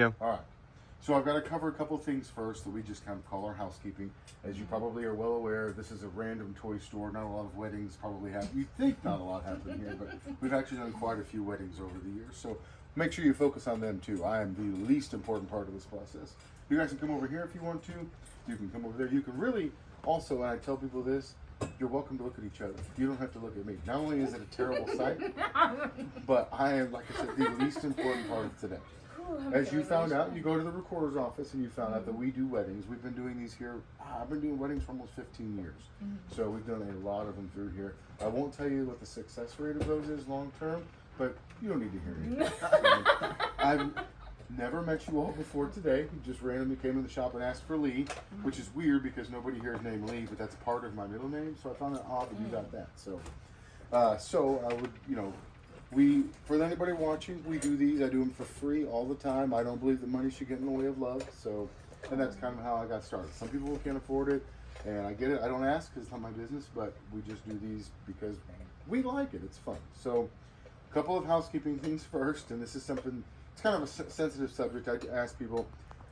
Yeah. All right. So I've got to cover a couple things first that we just kind of call our housekeeping. As you probably are well aware, this is a random toy store. Not a lot of weddings probably happen. You'd think not a lot happen here, but we've actually done quite a few weddings over the years. So make sure you focus on them too. I am the least important part of this process. You guys can come over here if you want to. You can come over there. You can really also, and I tell people this, you're welcome to look at each other. You don't have to look at me. Not only is it a terrible sight, but I am, like I said, the least important part of today. As you found out, you go to the recorder's office and you found out that we do weddings. We've been doing these here. I've been doing weddings for almost 15 years. So we've done a lot of them through here. I won't tell you what the success rate of those is long term, but you don't need to hear it. I've never met you all before today. You just randomly came in the shop and asked for Lee, which is weird because nobody here is named Lee, but that's part of my middle name. So I found it odd that you got that. So I would, for anybody watching, we do these. I do them for free all the time. I don't believe that money should get in the way of love. So, and that's kind of how I got started. Some people can't afford it, and I get it. I don't ask because it's not my business, but we just do these because we like it. It's fun. So, a couple of housekeeping things first, and this is something, it's kind of a sensitive subject. I ask people,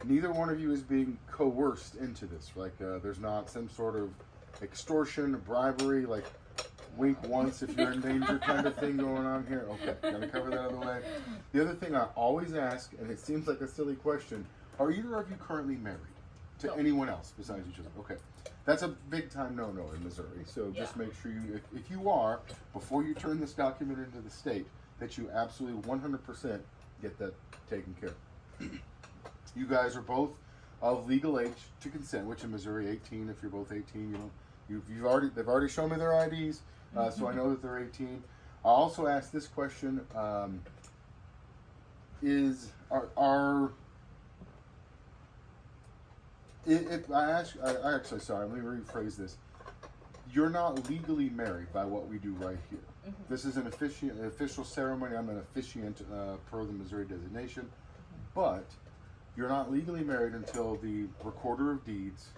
neither one of you is being coerced into this. Like, there's not some sort of extortion, bribery, like, wink once if you're in danger kind of thing going on here. Okay, gotta cover that out of the way. The other thing I always ask, and it seems like a silly question, are either of you currently married to anyone else besides each other? Okay, that's a big time no-no in Missouri. So just make sure you, if you are, before you turn this document into the state, that you absolutely 100% get that taken care of. You guys are both of legal age to consent, which in Missouri 18. If you're both 18, they've already shown me their IDs. So I know that they're 18. I also asked this question: if I actually, sorry, let me rephrase this. You're not legally married by what we do right here. This is an official ceremony. I'm an officiant per the Missouri designation, but you're not legally married until the recorder of deeds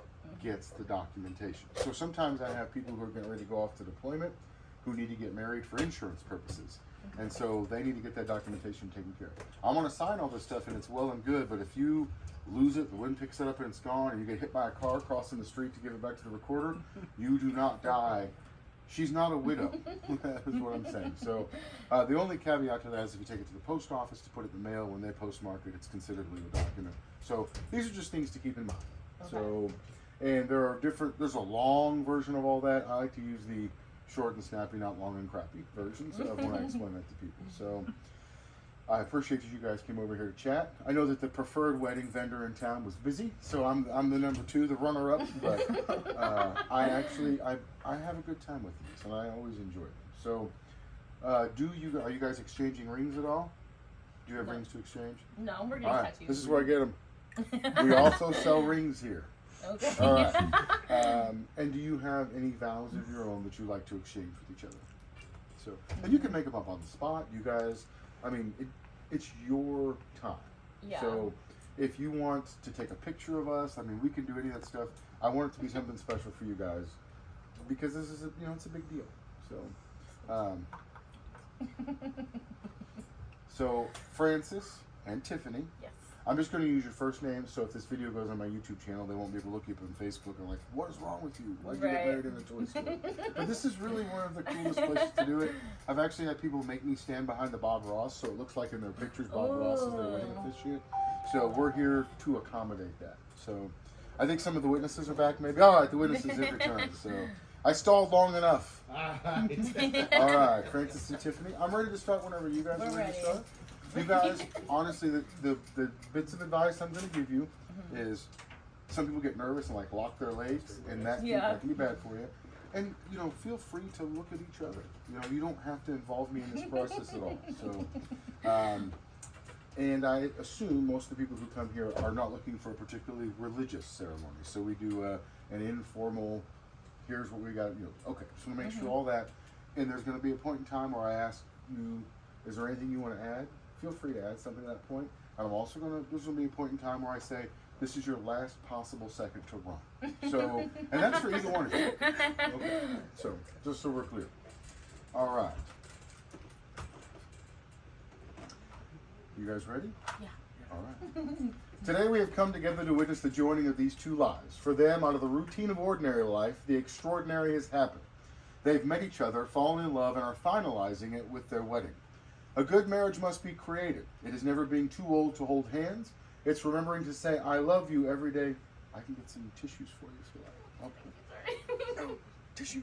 gets the documentation. So sometimes I have people who are getting ready to go off to deployment who need to get married for insurance purposes. And so they need to get that documentation taken care of. I want to sign all this stuff and it's well and good, but if you lose it, the wind picks it up and it's gone, and you get hit by a car crossing the street to give it back to the recorder, you do not die. She's not a widow, that is what I'm saying. So the only caveat to that is if you take it to the post office to put it in the mail, when they postmark it, it's considered a legal document. So these are just things to keep in mind. Okay. So, and there's a long version of all that. I like to use the short and snappy, not long and crappy versions of when I explain that to people. So I appreciate that you guys came over here to chat. I know that the preferred wedding vendor in town was busy, so I'm the number two, the runner-up. But I have a good time with these, and I always enjoy them. So are you guys exchanging rings at all? Do you have rings to exchange? No, we're getting tattoos. This is where I get them. We also sell rings here. Okay. All right. And do you have any vows of your own that you like to exchange with each other? So, and you can make them up on the spot. You guys, I mean, it's your time. Yeah. So, if you want to take a picture of us, I mean, we can do any of that stuff. I want it to be something special for you guys because this is, it's a big deal. So, so Francis and Tiffany. Yes. I'm just going to use your first name, so if this video goes on my YouTube channel, they won't be able to look you up on Facebook and like, what is wrong with you? Why'd you get married in a toy store? But this is really one of the coolest places to do it. I've actually had people make me stand behind the Bob Ross, so it looks like in their pictures Bob Ross is their wedding officiant. So we're here to accommodate that. So I think some of the witnesses are back maybe. All right, the witnesses have returned. So I stalled long enough. All right, Francis and Tiffany. I'm ready to start whenever you guys are ready to start. You guys, honestly, the bits of advice I'm going to give you is some people get nervous and like lock their legs, and that can be bad for you. And feel free to look at each other. You don't have to involve me in this process at all. So, and I assume most of the people who come here are not looking for a particularly religious ceremony. So we do an informal. Here's what we got. Okay, just want to make sure all that. And there's going to be a point in time where I ask you, is there anything you want to add? Feel free to add something at that point. And there's going to be a point in time where I say, this is your last possible second to run. So, and that's for either one of you. Okay. So, just so we're clear. All right. You guys ready? Yeah. All right. Today we have come together to witness the joining of these two lives. For them, out of the routine of ordinary life, the extraordinary has happened. They've met each other, fallen in love, and are finalizing it with their wedding. A good marriage must be created. It is never being too old to hold hands. It's remembering to say, I love you every day. I can get some tissues for you if you like. Okay. No, tissue.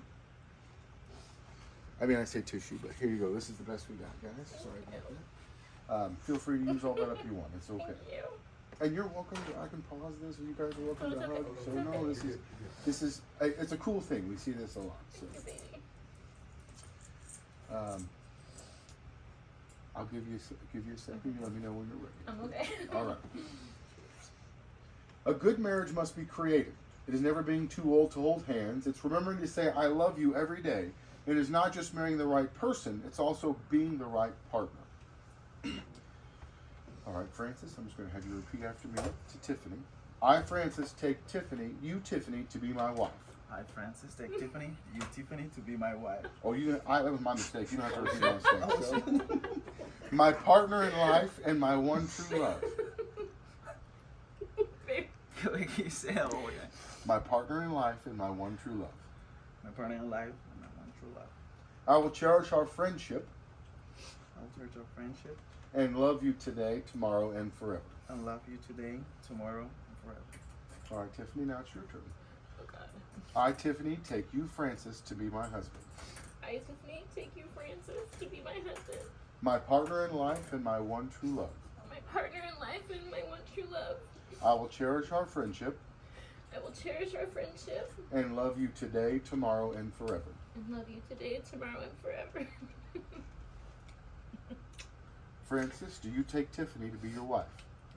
I mean, I say tissue, but here you go. This is the best we got, guys. Sorry about that. Feel free to use all that if you want. It's okay. Thank you. And you're welcome to, I can pause this, and you guys are welcome to hug. So no, this is, it's a cool thing. We see this a lot. So. I'll give you a second. You let me know when you're ready. I'm okay. All right. A good marriage must be created. It is never being too old to hold hands. It's remembering to say, I love you every day. It is not just marrying the right person. It's also being the right partner. All right, Francis, I'm just going to have you repeat after me to Tiffany. I, Francis, take Tiffany, you, Tiffany, to be my wife. I, Francis, take Tiffany, you, Tiffany, to be my wife. Oh, that was my mistake. You don't have to repeat my mistake. So. My partner in life and my one true love. You say it all again. My partner in life and my one true love. My partner in life and my one true love. I will cherish our friendship. I will cherish our friendship. And love you today, tomorrow, and forever. And love you today, tomorrow, and forever. All right, Tiffany, now it's your turn. Oh, God. I, Tiffany, take you, Francis, to be my husband. I, Tiffany, take you, Francis, to be my husband. My partner in life and my one true love. My partner in life and my one true love. I will cherish our friendship. I will cherish our friendship. And love you today, tomorrow, and forever. And love you today, tomorrow, and forever. Francis, do you take Tiffany to be your wife?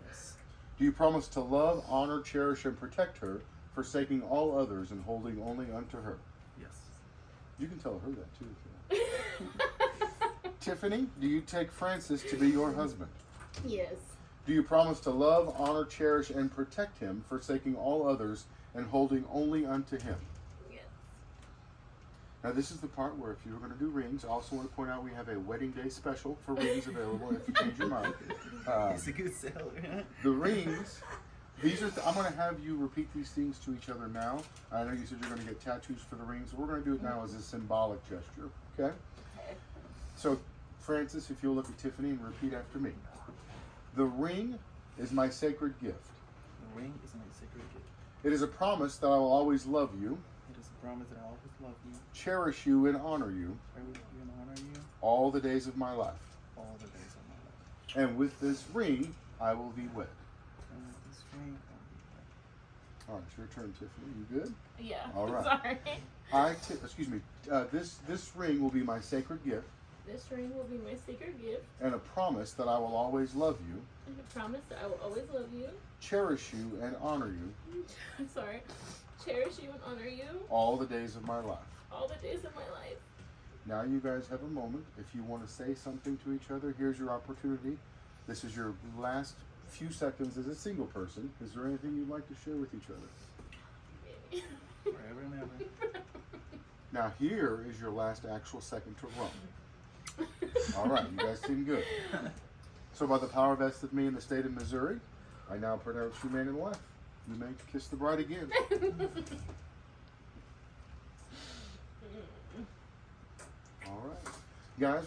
Yes. Do you promise to love, honor, cherish, and protect her, forsaking all others and holding only unto her? Yes. You can tell her that too if you want. Tiffany, do you take Francis to be your husband? Yes. Do you promise to love, honor, cherish, and protect him, forsaking all others and holding only unto him? Yes. Now this is the part where if you were going to do rings, I also want to point out we have a wedding day special for rings available if you change your mind. It's a good seller. The rings, these are, I'm going to have you repeat these things to each other now. I know you said you're going to get tattoos for the rings. We're going to do it now as a symbolic gesture, okay? Okay. So, Francis, if you'll look at Tiffany and repeat after me. The ring is my sacred gift. The ring is my sacred gift. It is a promise that I will always love you, It is a promise that I will always love you, cherish you, and honor you cherish you, and honor you all the days of my life. all the days of my life. And with this ring, I will be wed. And with this ring, I will be wed. All right, it's your turn, Tiffany. You good? Yeah. All right. Sorry. Excuse me. This ring will be my sacred gift, This ring will be my sacred gift. and a promise that I will always love you, And a promise that I will always love you. cherish you, and honor you I'm sorry. Cherish you and honor you all the days of my life. all the days of my life. Now you guys have a moment. If you want to say something to each other, here's your opportunity. This is your last few seconds as a single person. Is there anything you'd like to share with each other? Maybe. Forever and ever. Now here is your last actual second to run. All right, you guys seem good. So by the power vested in me in the state of Missouri, I now pronounce you man and wife. You may kiss the bride again. All right. Guys,